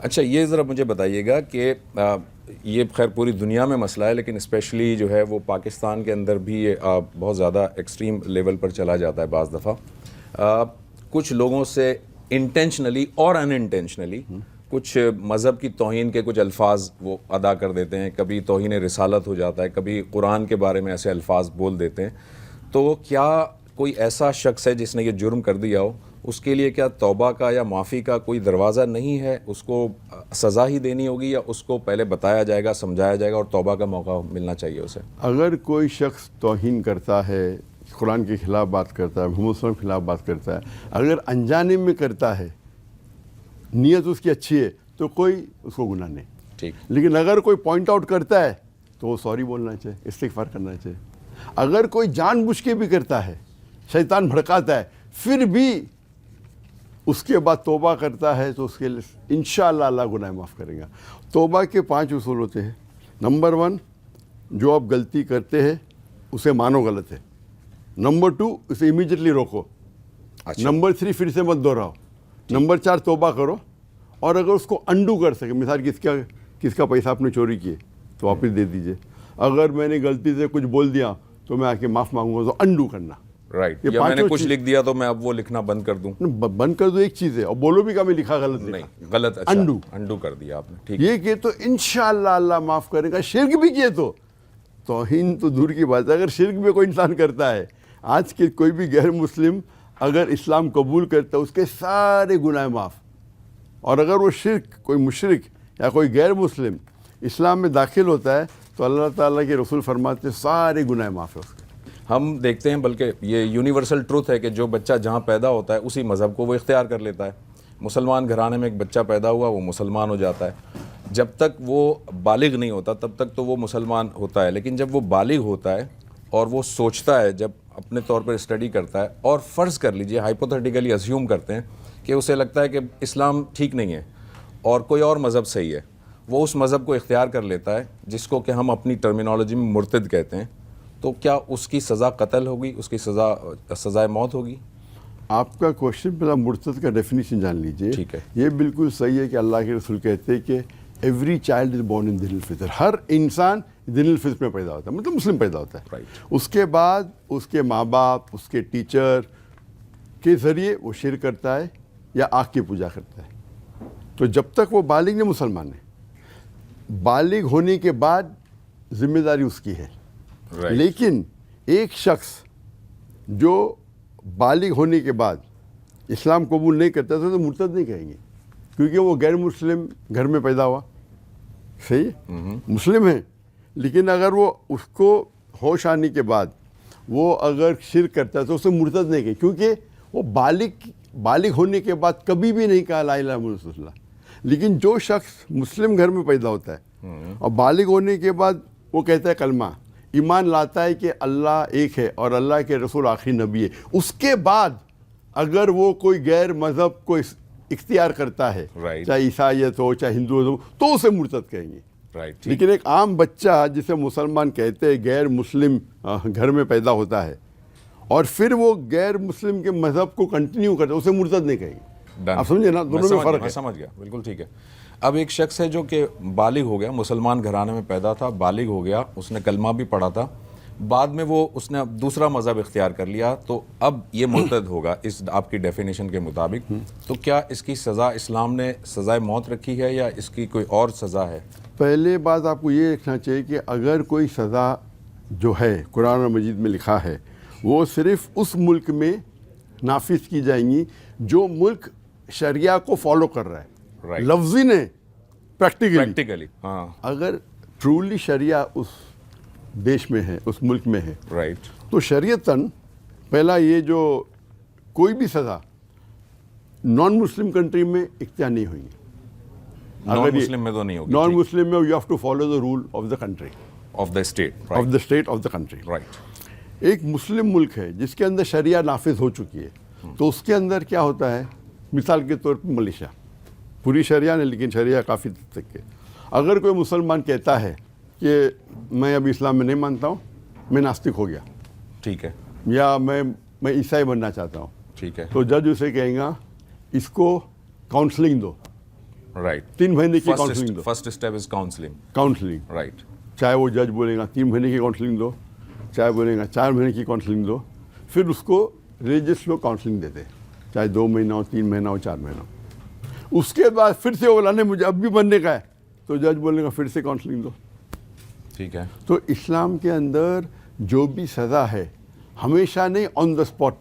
اچھا یہ ذرا مجھے بتائیے گا کہ یہ خیر پوری دنیا میں مسئلہ ہے، لیکن اسپیشلی جو ہے وہ پاکستان کے اندر بھی یہ بہت زیادہ ایکسٹریم لیول پر چلا جاتا ہے بعض دفعہ. کچھ لوگوں سے انٹینشنلی اور ان انٹینشنلی کچھ مذہب کی توہین کے کچھ الفاظ وہ ادا کر دیتے ہیں، کبھی توہین رسالت ہو جاتا ہے، کبھی قرآن کے بارے میں ایسے الفاظ بول دیتے ہیں. تو کیا کوئی ایسا شخص ہے جس نے یہ جرم کر دیا ہو، اس کے لیے کیا توبہ کا یا معافی کا کوئی دروازہ نہیں ہے؟ اس کو سزا ہی دینی ہوگی یا اس کو پہلے بتایا جائے گا، سمجھایا جائے گا اور توبہ کا موقع ملنا چاہیے اسے؟ اگر کوئی شخص توہین کرتا ہے، قرآن کے خلاف بات کرتا ہے، محمد صلی اللہ علیہ وسلم کے خلاف بات کرتا ہے، اگر انجانے میں کرتا ہے، نیت اس کی اچھی ہے تو کوئی اس کو گناہ نہیں. ٹھیک. لیکن اگر کوئی پوائنٹ آؤٹ کرتا ہے تو وہ سوری بولنا چاہیے، استغفار کرنا چاہیے. اگر کوئی جان بوجھ کے بھی کرتا ہے، شیطان بھڑکاتا ہے، پھر بھی اس کے بعد توبہ کرتا ہے تو اس کے لیے انشاءاللہ اللہ گناہ معاف کرے گا. توبہ کے 5 اصول ہوتے ہیں. نمبر 1، جو آپ غلطی کرتے ہیں اسے مانو غلط ہے. نمبر 2، اسے امیجیٹلی روکو. نمبر 3، پھر سے مت دہراؤ. نمبر 4، توبہ کرو. اور اگر اس کو انڈو کر سکے، مثال کس کا پیسہ آپ نے چوری کیے تو واپس دے دیجئے. اگر میں نے غلطی سے کچھ بول دیا تو میں آ کے معاف مانگوں گا، تو انڈو کرنا. رائٹ. یا میں نے کچھ لکھ دیا تو میں اب وہ لکھنا بند کر دوں. بند کر دو ایک چیز ہے، اور بولو بھی کہ میں لکھا غلط نہیں غلط. اچھا انڈو کر دیا آپ نے. ٹھیک. یہ کہ تو انشاءاللہ اللہ معاف کرے گا. شرک بھی کیے تو توہین تو دور کی بات ہے. اگر شرک بھی کوئی انسان کرتا ہے، آج کے کوئی بھی غیر مسلم اگر اسلام قبول کرتا ہے اس کے سارے گناہ معاف. اور اگر وہ شرک، کوئی مشرک یا کوئی غیر مسلم اسلام میں داخل ہوتا ہے تو اللہ تعالیٰ کے رسول فرماتے ہیں سارے گناہ معاف ہے اس کے. ہم دیکھتے ہیں، بلکہ یہ یونیورسل ٹروتھ ہے کہ جو بچہ جہاں پیدا ہوتا ہے اسی مذہب کو وہ اختیار کر لیتا ہے. مسلمان گھرانے میں ایک بچہ پیدا ہوا، وہ مسلمان ہو جاتا ہے. جب تک وہ بالغ نہیں ہوتا تب تک تو وہ مسلمان ہوتا ہے، لیکن جب وہ بالغ ہوتا ہے اور وہ سوچتا ہے، جب اپنے طور پر اسٹڈی کرتا ہے اور فرض کر لیجئے ہائپوتھیٹیکلی اسیوم کرتے ہیں کہ اسے لگتا ہے کہ اسلام ٹھیک نہیں ہے اور کوئی اور مذہب صحیح ہے، وہ اس مذہب کو اختیار کر لیتا ہے جس کو کہ ہم اپنی ٹرمینالوجی میں مرتد کہتے ہیں. تو کیا اس کی سزا قتل ہوگی؟ اس کی سزائے موت ہوگی؟ آپ کا کوشچن پہلا مرتد کا ڈیفینیشن جان لیجئے. ٹھیک ہے. یہ بالکل صحیح ہے کہ اللہ کے رسول کہتے ہیں کہ every child is born in دین الفطر. ہر انسان دین الفطر میں پیدا ہوتا ہے، مطلب مسلم پیدا ہوتا ہے. رائٹ. اس کے بعد اس کے ماں باپ، اس کے ٹیچر کے ذریعے وہ شرک کرتا ہے یا آگ کی پوجا کرتا ہے. تو جب تک وہ بالغ نہیں مسلمان ہے، بالغ ہونے کے بعد ذمہ داری اس کی ہے. لیکن ایک شخص جو بالغ ہونے کے بعد اسلام قبول نہیں کرتا تو مرتد نہیں کہیں گے، کیونکہ وہ غیر مسلم گھر میں پیدا ہوا. صحیح ہے، مسلم ہے، لیکن اگر وہ اس کو ہوش آنے کے بعد وہ اگر شرک کرتا ہے تو اسے مرتد نہیں کہیں، کیونکہ وہ بالغ ہونے کے بعد کبھی بھی نہیں کہا لا الہ الا اللہ. لیکن جو شخص مسلم گھر میں پیدا ہوتا ہے اور بالغ ہونے کے بعد وہ کہتا ہے کلمہ، ایمان لاتا ہے کہ اللہ ایک ہے اور اللہ کے رسول آخری نبی ہے، اس کے بعد اگر وہ کوئی غیر مذہب کو اختیار کرتا ہے، چاہے عیسائیت ہو چاہے ہندوازم ہو، تو اسے مرتد کہیں گے. لیکن ایک عام بچہ جسے مسلمان کہتے ہیں غیر مسلم گھر میں پیدا ہوتا ہے اور پھر وہ غیر مسلم کے مذہب کو کنٹینیو کرتا ہے، اسے مرتد نہیں کہیں گے. آپ سمجھے نا، دونوں میں فرق ہے. سمجھ گیا، بالکل ٹھیک ہے. اب ایک شخص ہے جو کہ بالغ ہو گیا، مسلمان گھرانے میں پیدا تھا، بالغ ہو گیا، اس نے کلمہ بھی پڑھا تھا، بعد میں اس نے دوسرا مذہب اختیار کر لیا، تو اب یہ مرتد ہوگا اس آپ کی ڈیفینیشن کے مطابق. تو کیا اس کی سزا اسلام نے سزائے موت رکھی ہے یا اس کی کوئی اور سزا ہے؟ پہلے بات آپ کو یہ رکھنا چاہیے کہ اگر کوئی سزا جو ہے قرآن مجید میں لکھا ہے وہ صرف اس ملک میں نافذ کی جائیں گی جو ملک شریعہ کو فالو کر رہا ہے. لفظی نہیں، پریکٹیکلی. ہاں، اگر ٹرولی شریعہ اس دیش میں ہے، اس ملک میں ہے، رائٹ، تو شریعتاً پہلا یہ جو کوئی بھی سزا نان مسلم کنٹری میں اختیار نہیں ہوئی. نان مسلم میں تو نہیں ہوگی. نان مسلم میں you have to follow the rule of the country, of the state, of the state of the country. Right. ایک مسلم ملک ہے جس کے اندر شریعہ نافذ ہو چکی ہے، تو اس کے اندر کیا ہوتا ہے، مثال کے طور پر ملیشیا، پوری شریعہ نہیں لیکن شریعہ کافی حد تک کے. اگر کوئی مسلمان کہتا ہے کہ میں ابھی اسلام میں نہیں مانتا ہوں، میں ناستک ہو گیا، ٹھیک ہے، یا میں عیسائی بننا چاہتا ہوں، ٹھیک ہے، تو جج اسے کہیں گا اس کو کاؤنسلنگ دو، राइट 3 महीने की काउंसलिंग दो, first step is counselling, counselling, right, चाहे वो जज बोलेगा 3 महीने की काउंसलिंग दो, चाहे बोलेगा 4 महीने की काउंसलिंग दो, फिर उसको रिलीजियस लोग काउंसलिंग देते हैं, चाहे 2 महीना हो, 3 महीना हो, 4 महीना हो। उसके बाद फिर से वो बोला नहीं मुझे अब भी बनने का है, तो जज बोलेगा फिर से काउंसलिंग दो। ठीक है, तो इस्लाम के अंदर जो भी सज़ा है हमेशा नहीं ऑन द स्पॉट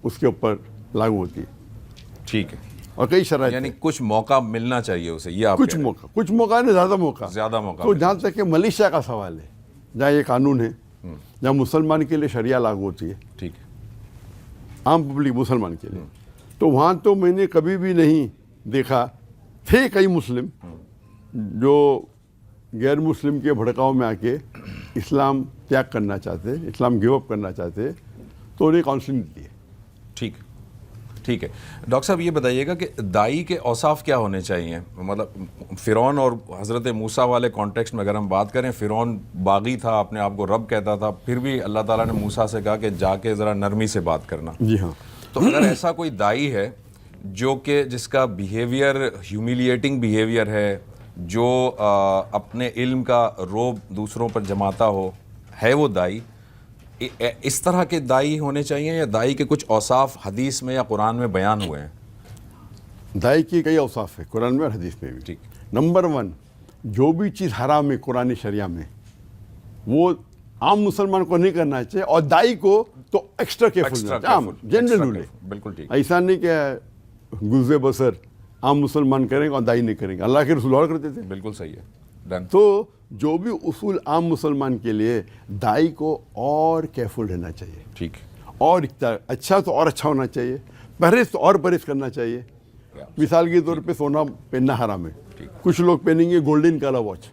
उसके ऊपर लागू होती है, ठीक है, और कई शराइत यानी हैं। कुछ मौका मिलना चाहिए उसे, ये आप कुछ कह रहे हैं। कुछ मौका नहीं, ज़्यादा मौका, ज़्यादा मौका तो मिलना जहाँ तक कि मलेशिया का सवाल है, जहाँ ये कानून है, जहाँ मुसलमान के लिए शरिया लागू होती है, ठीक है, आम पब्लिक मुसलमान के लिए, तो वहाँ तो मैंने कभी भी नहीं देखा, थे कई मुस्लिम जो गैर मुस्लिम के भड़काव में आके इस्लाम त्याग करना चाहते, इस्लाम गिव अप करना चाहते, तो उन्हें काउंसलिंग दी है। ठीक है, ठीक है। डॉक्टर साहब ये बताइएगा कि दाई के औसाफ क्या होने चाहिए, मतलब फ़िरौन और हज़रत मूसा वाले कॉन्टेक्स्ट में अगर हम बात करें, फ़िरौन बागी था, अपने आप को रब कहता था, फिर भी अल्लाह ताला ने मूसा से कहा कि जाके ज़रा नरमी से बात करना। जी हाँ, तो अगर ऐसा कोई दाई है जो कि जिसका बिहेवियर ह्यूमिलिएटिंग बिहेवियर है, जो अपने इल्म का रोब दूसरों पर जमाता हो, है वो दाई, इस तरह के दाई होने चाहिए या दाई के कुछ औसाफ हदीस में या कुरान में बयान हुए हैं? दाई की कई औसाफ है कुरान में और हदीस में भी। ठीक। नंबर 1, जो भी चीज़ हराम है कुरानी शरिया में, वो आम मुसलमान को नहीं करना चाहिए, और दाई को तो एक्स्ट्रा केयरफुल, आम जनरल रूल है। बिल्कुल ठीक, ऐसा नहीं कि गुज़े बसर आम मुसलमान करेंगे और दाई नहीं करेंगे, अल्लाह के रसूल और करते थे। बिल्कुल सही है, डन। तो जो भी उसूल आम मुसलमान के लिए, दाई को और केयरफुल रहना चाहिए, ठीक, और अच्छा तो और अच्छा होना चाहिए, परहेज तो और परहेज करना चाहिए। मिसाल के तौर पे सोना पहनना हराम है, कुछ लोग पहनेंगे गोल्डन कलर वॉच,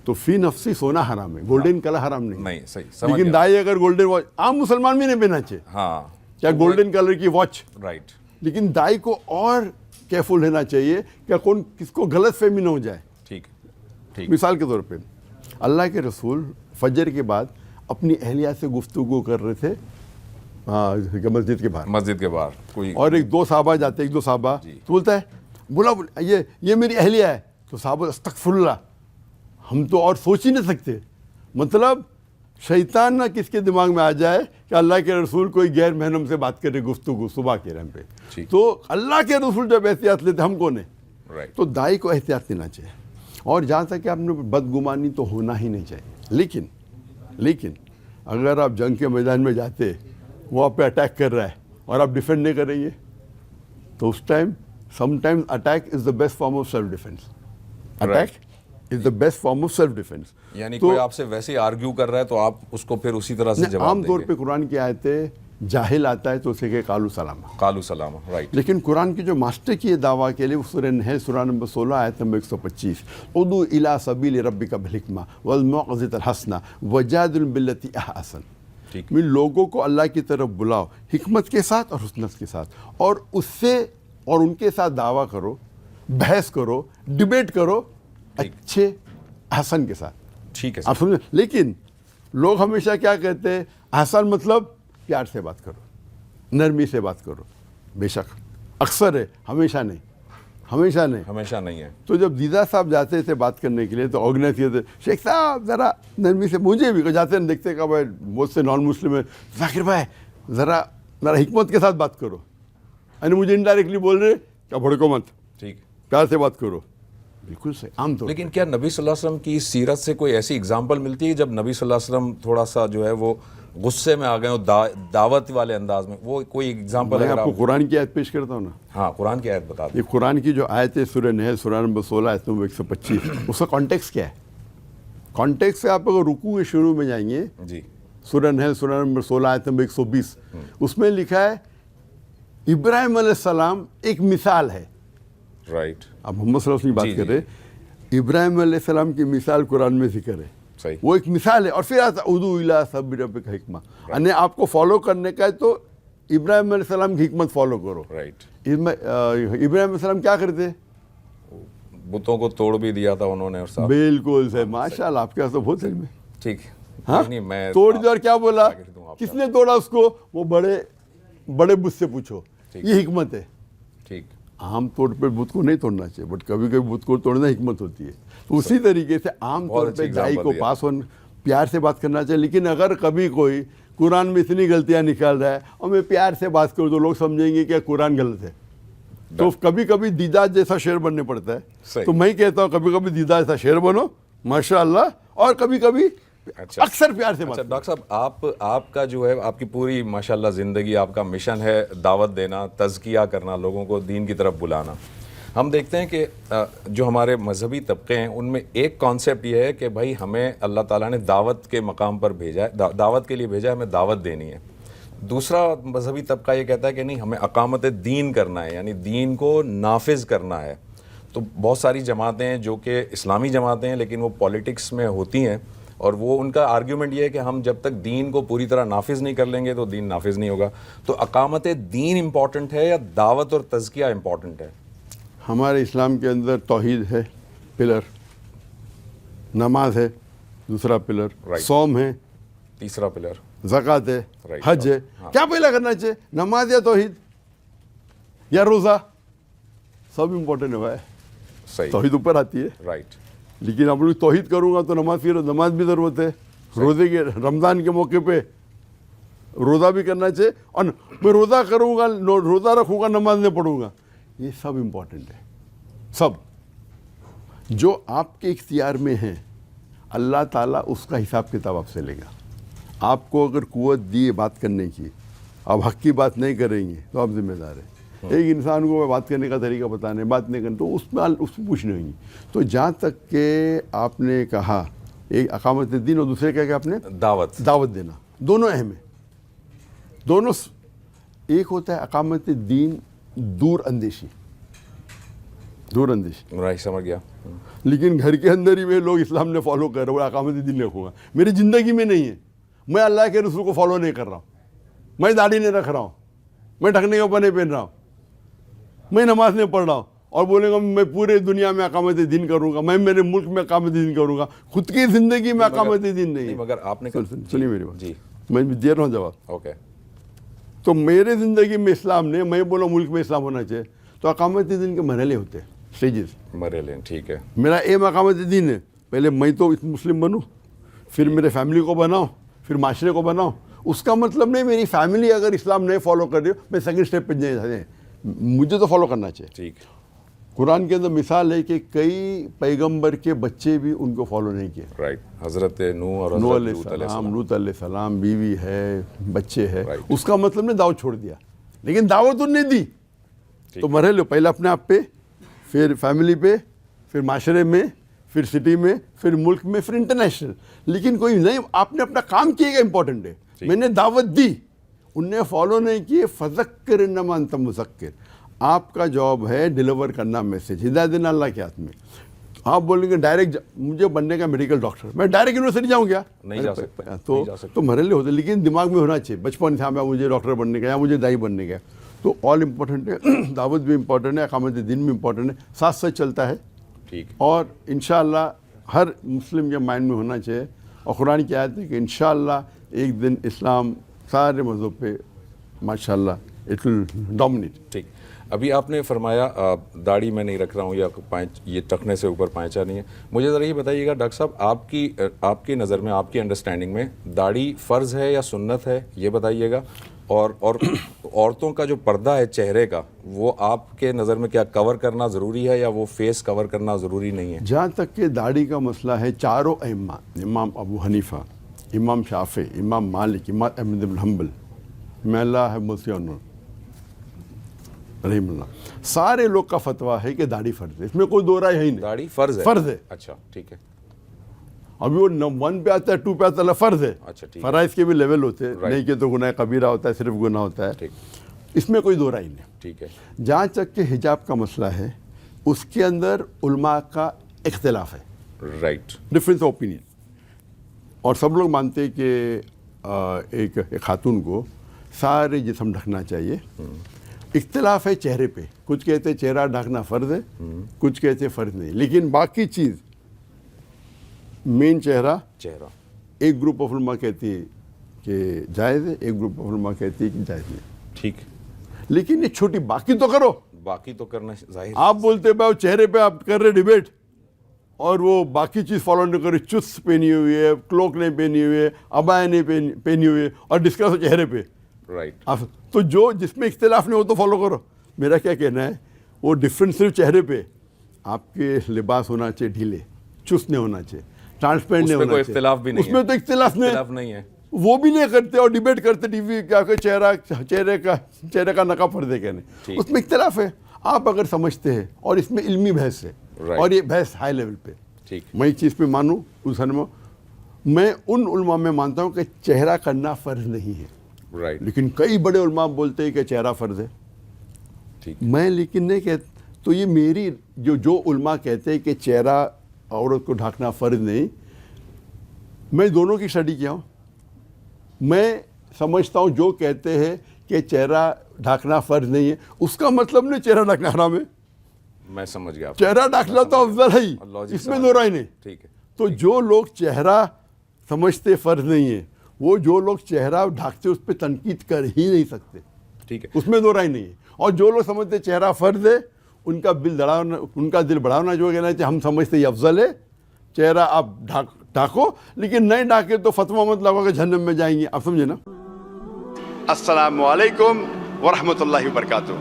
तो फी नफसी सोना हराम है, गोल्डन कलर हराम नहीं, सही समझ लेकिन गया। दाई अगर गोल्डन वॉच, आम मुसलमान भी नहीं पहनना चाहिए, हाँ, क्या गोल्डन कलर की वॉच, राइट, लेकिन दाई को और केयरफुल रहना चाहिए क्या कौन किसको गलत फहमी न हो जाए। ठीक, ठीक, मिसाल के तौर पे अल्लाह के रसूल फजर के बाद अपनी अहलिया से गुफ्तगू कर रहे थे मस्जिद के बाहर, मस्जिद के बाहर कोई, और एक दो साहबा जाते, एक दो साहबा तो बोलता है बोला ये मेरी अहलिया है, तो साहबा अस्तगफिरुल्लाह, हम तो और सोच ही नहीं सकते, मतलब शैतान ना किसके दिमाग में आ जाए कि अल्लाह के रसूल कोई गैर महरम से बात करे गुफ्तगू सुबह के टाइम पे, तो अल्लाह के रसूल जब एहतियात लेते हम कौन है, राइट। तो दाई को एहतियात लेना चाहिए, और जहाँ तक कि आपने बदगुमानी तो होना ही नहीं चाहिए, लेकिन अगर आप जंग के मैदान में जाते, वो आप पे अटैक कर रहा है और आप डिफेंड नहीं कर रही है, तो उस time sometimes attack is the best form of self defence, attack is the best form of self defence. यानी तो कोई आपसे वैसे ही आर्ग्यू कर रहा है तो आप उसको फिर उसी तरह से जवाब आमतौर देंगे। पे कुरान की आयतें जाहिल आता है तो उसे कहे कालू सलामा, कालू सलामा, राइट। लेकिन कुरान की जो मास्टर की ये दावा के लिए सूरह नहल सूरह नंबर 16 आयत नंबर 125, उदू इला सबील रब्बिका बिल हिकमा वल मौइज़तिल हसना वजादिल बिल्लती अहसन, ठीक, मैं लोगों को अल्लाह की तरफ बुलाओ हिकमत के साथ और हुस्नत के साथ, और उससे और उनके साथ दावा करो, बहस करो, डिबेट करो अच्छे हसन के साथ, ठीक है आप समझे। लेकिन लोग हमेशा क्या कहते हैं, हसन मतलब प्यार से बात करो, नरमी से बात करो, बेशक अक्सर है, हमेशा नहीं, हमेशा नहीं, हमेशा नहीं है। तो जब दीदा साहब जाते थे बात करने के लिए तो ऑर्गेनाइज किए थे, शेख साहब ज़रा नरमी से, मुझे भी जाते हैं देखते का भाई बहुत से नॉन मुस्लिम है, जाकिर भाई ज़रा हिकमत के साथ बात करो, यानी मुझे इनडायरेक्टली बोल रहे क्या भड़को मत, ठीक, प्यार से बात करो, बिल्कुल सही आम तौर। लेकिन क्या नबी सल्लल्लाहु अलैहि वसल्लम की सीरत से कोई ऐसी एग्जाम्पल मिलती है जब नबी सल्लल्लाहु अलैहि वसल्लम थोड़ा सा जो है वो गुस्से में आ गए हो, दावत वाले अंदाज में, वो कोई एग्जाम्पल मैं अगर आपको आप? कुरान की आयत पेश करता हूँ ना, हाँ, कुरान की आयत बता दें। ये कुरान की जो आयत है सूरह नहल सूरह नंबर 16 आयत नंबर 125, उसका कॉन्टेक्स्ट क्या है? कॉन्टेक्स्ट से आप अगर रुकू के शुरू में जाएंगे जी, सूरह नहल सूरह नंबर 16 आयत नंबर 120, उसमें लिखा है इब्राहिम अलैहिस्सलाम एक मिसाल है, राइट, अब मोहम्मद सल्लल्लाहु अलैहि वसल्लम की बात कर रहे, इब्राहिम अलैहिस्सलाम की मिसाल कुरान में जिक्र है, सही, वो एक मिसाल है, और फिर आता उदू इला सबील रब्बिका हिकमा, यानी आपको फॉलो करने का है तो इब्राहिम अलैहिस्सलाम की हिकमत फॉलो करो, राइट। इब्राहिम अलैहिस्सलाम क्या करते, बुतों को तोड़ भी दिया था उन्होंने, और साहब बिल्कुल सही, माशाल्लाह आपके पास तो बहुत सही में, ठीक, हाँ नहीं मैं तोड़ दिया, और क्या बोला, आगे दूं आपका। किसने तोड़ा उसको, वो बड़े बड़े बुझ से पूछो, ये हिकमत है। ठीक, आम तौर पे बुत को नहीं तोड़ना चाहिए, बट कभी कभी बुत को तोड़ना हिकमत होती है। तो उसी तरीके से आम बहुत तौर अच्छी पे दाई example को दिया। पास ऑन प्यार से बात करना चाहिए। लेकिन अगर कभी कोई कुरान में इतनी गलतियां निकाल रहा है और मैं प्यार से बात करूँ तो लोग समझेंगे कि कुरान गलत है, तो कभी कभी दीदा जैसा शेर बनने पड़ता है। सही। तो मैं कहता हूँ कभी कभी दीदा जैसा शेर बनो माशाअल्लाह, और कभी कभी अच्छा। अक्सर प्यार से बात अच्छा डॉक्टर साहब, आपका जो है आपकी पूरी माशाल्लाह ज़िंदगी, आपका मिशन है दावत देना, तज़किया करना, लोगों को दीन की तरफ बुलाना। हम देखते हैं कि जो हमारे मजहबी तबके हैं उनमें एक कॉन्सेप्ट ये है कि भाई हमें अल्लाह ताला ने दावत के मकाम पर भेजा है, दावत के लिए भेजा है, हमें दावत देनी है। दूसरा मजहबी तबका ये कहता है कि नहीं, हमें अकामत दीन करना है, यानी दीन को नाफिज करना है। तो बहुत सारी जमातें हैं जो कि इस्लामी जमातें हैं लेकिन वो पॉलिटिक्स में होती हैं, और वो उनका आर्ग्यूमेंट ये है कि हम जब तक दीन को पूरी तरह नाफिज नहीं कर लेंगे तो दीन नाफिज नहीं होगा। तो अकामत दीन इम्पॉर्टेंट है या दावत और तज़किया इम्पॉर्टेंट है? हमारे इस्लाम के अंदर तौहीद है पिलर, नमाज है दूसरा पिलर, Right. सौम है तीसरा पिलर, ज़कात है, Right. हज है। हाँ। क्या पहला करना चाहिए, नमाज या तौहीद या रोज़ा? सब इम्पोर्टेंट है भाई। सही, तौहीद ऊपर आती है, राइट, लेकिन अब लोग तौहीद करूँगा तो नमाज भी ज़रूरत है। रोज़े के रमज़ान के मौके पे रोज़ा भी करना चाहिए, और मैं रोज़ा करूँगा, रोज़ा रखूँगा, नमाज नहीं पढ़ूँगा, ये सब इम्पोर्टेंट है। सब जो आपके इख्तियार में है अल्लाह ताला उसका हिसाब किताब आपसे लेगा। आपको अगर कुव्वत दी है बात करने की, आप हक की बात नहीं करेंगे तो आप जिम्मेदार हैं। एक इंसान को बात करने का तरीका बताने, बात नहीं करने, तो उसमें पूछनी होगी। तो जहाँ तक के आपने कहा एक अकामत दीन और दूसरे क्या आपने दावत देना, दोनों अहम है। दोनों, एक होता है अकामत दीन दूर अंदेशी, राइट, समझ गया। लेकिन घर के अंदर ही वे लोग इस्लाम ने फॉलो कर रहे हो, अकामत दीन रखूँगा, मेरी ज़िंदगी में नहीं है, मैं अल्लाह के रसूल को फॉलो नहीं कर रहा हूँ, मैं दाढ़ी नहीं रख रहा हूँ, मैं ढकने के ऊपर नहीं पहन रहा हूँ, मैं नमाज नहीं पढ़ रहा हूँ, और बोलेगा मैं पूरे दुनिया में अकामत दीन करूँगा, मैं मेरे मुल्क में अकामत दीन करूँगा, खुद की ज़िंदगी में अकामत दीन नहीं है। मगर आपने सुनिए मेरी बात जी, मैं दे रहा हूँ जवाब। ओके, तो मेरे ज़िंदगी में इस्लाम ने, मैं बोला मुल्क में इस्लाम होना चाहिए, तो अकामत दीन के मरहले होते हैं, स्टेजेस। मरहले, ठीक है। मेरा एम अकामत दीन है, पहले मैं तो मुस्लिम बनूँ, फिर मेरे फैमिली को बनाओ, फिर माशरे को बनाओ। उसका मतलब नहीं मेरी फैमिली अगर इस्लाम नहीं फॉलो कर रही हो, मैं सेकंड स्टेप पे जाए, मुझे तो फॉलो करना चाहिए। ठीक, कुरान के अंदर मिसाल है कि कई पैगंबर के बच्चे भी उनको फॉलो नहीं किए। राइट, हज़रत नूह और नूह हज़रत लूत अलैहिस्सलाम। लूत अलैहिस्सलाम, बीवी है, बच्चे है, Right. उसका मतलब ने दावत छोड़ दिया, लेकिन दावत उन्होंने दी। तो मरहले, पहले अपने आप पे, फिर फैमिली पे, फिर माशरे में, फिर सिटी में, फिर मुल्क में, फिर इंटरनेशनल। लेकिन कोई नहीं, आपने अपना काम किएगा, इंपॉर्टेंट है। मैंने दावत दी, उनने फॉलो नहीं किए, फज़क्किर इन्नमा अंत मुज़क्किर, आपका जॉब है डिलीवर करना मैसेज, हिदायत देना अल्लाह के हाथ में। आप बोलेंगे डायरेक्ट मुझे बनने का मेडिकल डॉक्टर, मैं डायरेक्ट यूनिवर्सिटी जाऊँ क्या? नहीं जा सकते, तो मरहले होते, लेकिन दिमाग में होना चाहिए, बचपन से मुझे डॉक्टर बनने का या मुझे दाई बनने का। तो ऑल इम्पोर्टेंट है, दावत भी इम्पोर्टेंट है, अकामत दिन भी इम्पोर्टेंट है, साथ साथ चलता है। ठीक, और इंशाअल्लाह हर मुस्लिम के माइंड में होना चाहिए, और कुरान की आयत है कि इंशाअल्लाह एक दिन इस्लाम सारे मज़हब पे माशाअल्लाह इट विल डोमिनेट। ठीक। अभी आपने फरमाया दाढ़ी मैं नहीं रख रहा हूँ या ये टखने से ऊपर पैंचा नहीं है। मुझे ज़रा ये बताइएगा डॉक्टर साहब, आपकी नज़र में, आपकी अंडरस्टैंडिंग में दाढ़ी फ़र्ज़ है या सुन्नत है, ये बताइएगा। और औरतों का जो पर्दा है चेहरे का, वो आपके नज़र में क्या कवर करना ज़रूरी है या वो फेस कवर करना ज़रूरी नहीं है? जहाँ तक कि दाढ़ी का मसला है, चारों अइम्मा, इमाम अबू हनीफ़ा, इमाम शाफ़ी, इमाम मालिक, इमाम अहमद बिन हम्बल, मैं अल्लाह है मुल्क रहीमुल्लाह, सारे लोग का फतवा है कि दाढ़ी फ़र्ज़ है, इसमें कोई दो राय है ही नहीं। दाढ़ी फ़र्ज़ है? फ़र्ज़ है। अच्छा, ठीक है। अभी वो 1 पे आता है, 2 पे आता है, फ़र्ज़ है। अच्छा, ठीक है। फ़राइज़ के भी लेवल होते हैं, नहीं कि तो गुनाह कबीरा होता है, सिर्फ गुनाह होता है, ठीक, इसमें कोई दो राय नहीं। ठीक है। जहाँ तक कि हिजाब का मसला है, उसके अंदर उलमा का इख्तिलाफ है, राइट, डिफरेंस ऑफ ओपिनियन। और सब लोग मानते हैं कि एक खातून को सारे जिस्म ढकना चाहिए। इख्तिलाफ है चेहरे पे, कुछ कहते हैं चेहरा ढकना फ़र्ज़ है, कुछ कहते हैं फ़र्ज़ नहीं। लेकिन बाकी चीज़ मेन चेहरा, एक ग्रुप ऑफ उलमा कहती है कि जायज़ है, एक ग्रुप ऑफ उलमा कहती है कि जायज़ नहीं। ठीक। लेकिन ये छोटी, बाकी तो करो, باقی تو کرنا ظاہر. آپ بولتے بھائی چہرے پہ آپ کر رہے ڈیبیٹ اور وہ باقی چیز فالو نہیں کر رہے, چست پہنی ہوئی ہے, کلوک نہیں پہنی ہوئی ہے, عبایا نہیں پہنی ہوئی ہے, اور ڈسکس ہو چہرے پہ. رائٹ. تو جو جس میں اختلاف نہیں ہو تو فالو کرو. میرا کیا کہنا ہے, وہ ڈفرینس صرف چہرے پہ. آپ کے لباس ہونا چاہیے ڈھیلے, چست نہیں ہونا چاہیے, ٹرانسپیرنٹ نہیں ہونا چاہیے. اختلاف بھی نہیں اس میں تو اختلاف نہیں ہے. وہ بھی نہیں کرتے اور ڈیبیٹ کرتے ٹی وی کیا کہ چہرے کا نقاب پردے کہنے, اس میں اختلاف ہے. آپ اگر سمجھتے ہیں, اور اس میں علمی بحث ہے, اور یہ بحث ہائی لیول پہ, میں ایک چیز پہ مانوں میں ان علماء میں مانتا ہوں کہ چہرہ کرنا فرض نہیں ہے. رائٹ. لیکن کئی بڑے علماء بولتے ہیں کہ چہرہ فرض ہے. میں لیکن نہیں کہتا. تو یہ میری جو علماء کہتے ہیں کہ چہرہ عورت کو ڈھانکنا فرض نہیں, میں دونوں کی اسٹڈی کیا ہوں. میں سمجھتا ہوں جو کہتے ہیں کہ چہرہ ڈھانکنا فرض نہیں ہے, اس کا مطلب نہیں چہرہ ڈھانکنا حرام ہے. میں سمجھ گیا. چہرہ ڈھانکنا تو افضل ہے ہی, اس میں دو رائے نہیں. ٹھیک ہے. تو جو لوگ چہرہ سمجھتے فرض نہیں ہے, وہ جو لوگ چہرہ ڈھانکتے اس پہ تنقید کر ہی نہیں سکتے. ٹھیک ہے. اس میں دو رائے نہیں ہے. اور جو لوگ سمجھتے چہرہ فرض ہے, ان کا دل بڑھانا جو کہنا چاہیے, ہم سمجھتے یہ افضل ہے, چہرہ آپ ڈھانکو, لیکن نہیں ڈھانکے تو فتویٰ مت لگا کہ جہنم میں جائیں گے. آپ سمجھے نا. السلام علیکم ورحمۃ اللہ وبرکاتہ.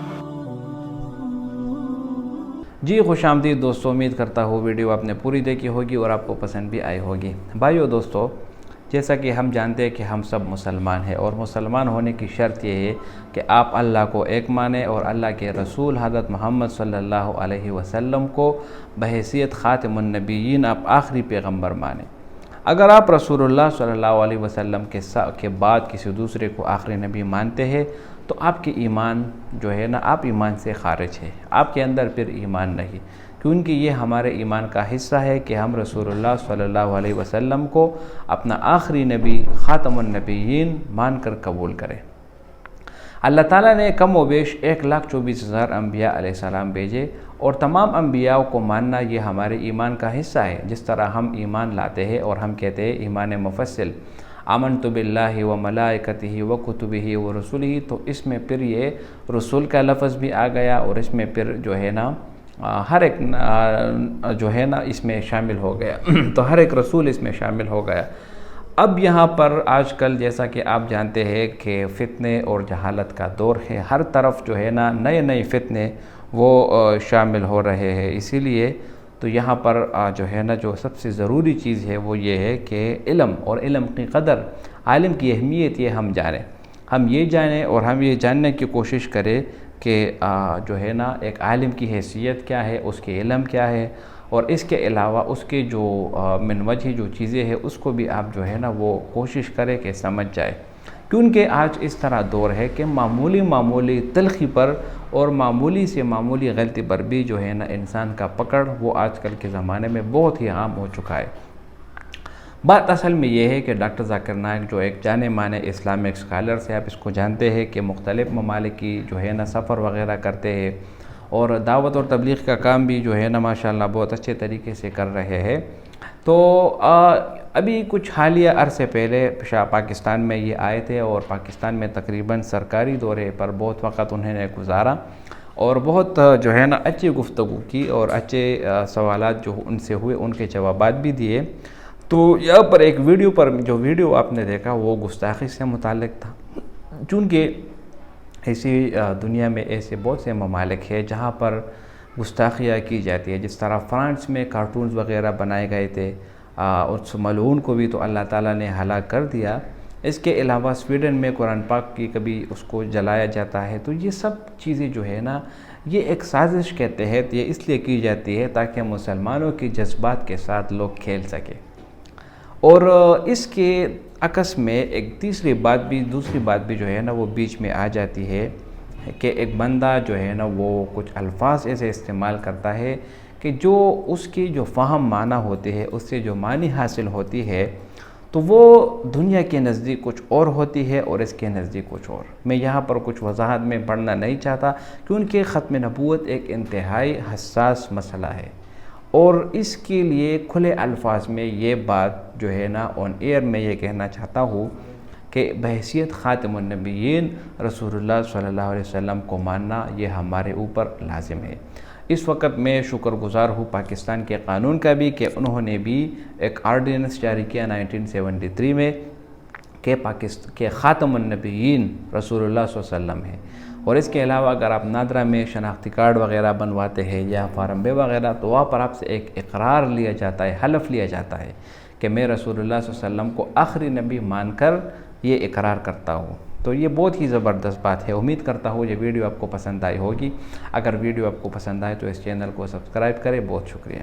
جی خوش آمدید دوستو, امید کرتا ہوں ویڈیو آپ نے پوری دیکھی ہوگی اور آپ کو پسند بھی آئی ہوگی. بھائیو دوستو, جیسا کہ ہم جانتے ہیں کہ ہم سب مسلمان ہیں, اور مسلمان ہونے کی شرط یہ ہے کہ آپ اللہ کو ایک مانیں اور اللہ کے رسول حضرت محمد صلی اللہ علیہ وسلم کو بحیثیت خاتم النبیین آپ آخری پیغمبر مانیں. اگر آپ رسول اللہ صلی اللہ علیہ وسلم کے بعد کسی دوسرے کو آخری نبی مانتے ہیں تو آپ کے ایمان جو ہے نا, آپ ایمان سے خارج ہے, آپ کے اندر پھر ایمان نہیں, کیونکہ یہ ہمارے ایمان کا حصہ ہے کہ ہم رسول اللہ صلی اللہ علیہ وسلم کو اپنا آخری نبی خاتم النبیین مان کر قبول کریں. اللہ تعالیٰ نے کم و بیش 1,24,000 انبیاء علیہ السلام بھیجے, اور تمام انبیاء کو ماننا یہ ہمارے ایمان کا حصہ ہے. جس طرح ہم ایمان لاتے ہیں اور ہم کہتے ہیں ایمان مفصل, آمنت باللہ و ملائکتہ و کتبہ و رسلہ, تو اس میں پھر یہ رسول کا لفظ بھی آ گیا, اور اس میں پھر جو ہے نا ہر ایک جو ہے نا اس میں شامل ہو گیا. تو ہر ایک رسول اس میں شامل ہو گیا. اب یہاں پر آج کل جیسا کہ آپ جانتے ہیں کہ فتنے اور جہالت کا دور ہے, ہر طرف جو ہے نا نئے فتنے وہ شامل ہو رہے ہیں. اسی لیے تو یہاں پر جو ہے نا جو سب سے ضروری چیز ہے وہ یہ ہے کہ علم, اور علم کی قدر, عالم کی اہمیت یہ ہم جانیں, ہم یہ جانیں اور ہم یہ جاننے کی کوشش کریں کہ جو ہے نا ایک عالم کی حیثیت کیا ہے, اس کے علم کیا ہے, اور اس کے علاوہ اس کے جو من وجہ جو چیزیں ہیں اس کو بھی آپ جو ہے نا وہ کوشش کریں کہ سمجھ جائے. کیونکہ آج اس طرح دور ہے کہ معمولی تلخی پر اور معمولی سے معمولی غلطی پر بھی جو ہے نا انسان کا پکڑ وہ آج کل کے زمانے میں بہت ہی عام ہو چکا ہے. بات اصل میں یہ ہے کہ ڈاکٹر ذاکر نائک جو ایک جانے مانے اسلامک اسکالر سے, آپ اس کو جانتے ہیں کہ مختلف ممالک کی جو ہے نا سفر وغیرہ کرتے ہیں, اور دعوت اور تبلیغ کا کام بھی جو ہے نا ماشاءاللہ بہت اچھے طریقے سے کر رہے ہیں. تو ابھی کچھ حالیہ عرصے پہلے پاکستان میں یہ آئے تھے, اور پاکستان میں تقریباً سرکاری دورے پر بہت وقت انہوں نے گزارا, اور بہت جو ہے نا اچھی گفتگو کی, اور اچھے سوالات جو ان سے ہوئے ان کے جوابات بھی دیے. تو یہاں پر ایک ویڈیو پر جو ویڈیو آپ نے دیکھا وہ گستاخی سے متعلق تھا, چونکہ ایسی دنیا میں ایسے بہت سے ممالک ہیں جہاں پر گستاخیاں کی جاتی ہے. جس طرح فرانس میں کارٹونز وغیرہ بنائے گئے تھے, اس ملعون کو بھی تو اللہ تعالیٰ نے ہلاک کر دیا. اس کے علاوہ سویڈن میں قرآن پاک کی کبھی اس کو جلایا جاتا ہے. تو یہ سب چیزیں جو ہے نا یہ ایک سازش کے تحت یہ اس لیے کی جاتی ہے تاکہ مسلمانوں کی جذبات کے ساتھ لوگ کھیل سکیں. اور اس کے عکس میں ایک دوسری بات بھی جو ہے نا وہ بیچ میں آ جاتی ہے کہ ایک بندہ جو ہے نا وہ کچھ الفاظ ایسے استعمال کرتا ہے کہ جو اس کی جو فہم معنی ہوتے ہیں, اس سے جو معنی حاصل ہوتی ہے, تو وہ دنیا کے نزدیک کچھ اور ہوتی ہے اور اس کے نزدیک کچھ اور. میں یہاں پر کچھ وضاحت میں پڑھنا نہیں چاہتا, کیونکہ ختم نبوت ایک انتہائی حساس مسئلہ ہے, اور اس کے لیے کھلے الفاظ میں یہ بات جو ہے نا آن ایئر میں یہ کہنا چاہتا ہوں کہ بحیثیت خاتم النبیین رسول اللہ صلی اللہ علیہ وسلم کو ماننا یہ ہمارے اوپر لازم ہے۔ اس وقت میں شکر گزار ہوں پاکستان کے قانون کا بھی کہ انہوں نے بھی ایک آرڈیننس جاری کیا 1973 میں کہ خاتم النبیین رسول اللہ صلی اللہ علیہ وسلم ہے۔ اور اس کے علاوہ اگر آپ نادرا میں شناختی کارڈ وغیرہ بنواتے ہیں یا فارم بے وغیرہ، تو وہاں پر آپ سے ایک اقرار لیا جاتا ہے، حلف لیا جاتا ہے کہ میں رسول اللہ صلی اللہ علیہ وسلم کو آخری نبی مان کر یہ اقرار کرتا ہوں۔ تو یہ بہت ہی زبردست بات ہے۔ امید کرتا ہوں یہ ویڈیو آپ کو پسند آئی ہوگی۔ اگر ویڈیو آپ کو پسند آئے تو اس چینل کو سبسکرائب کریں۔ بہت شکریہ۔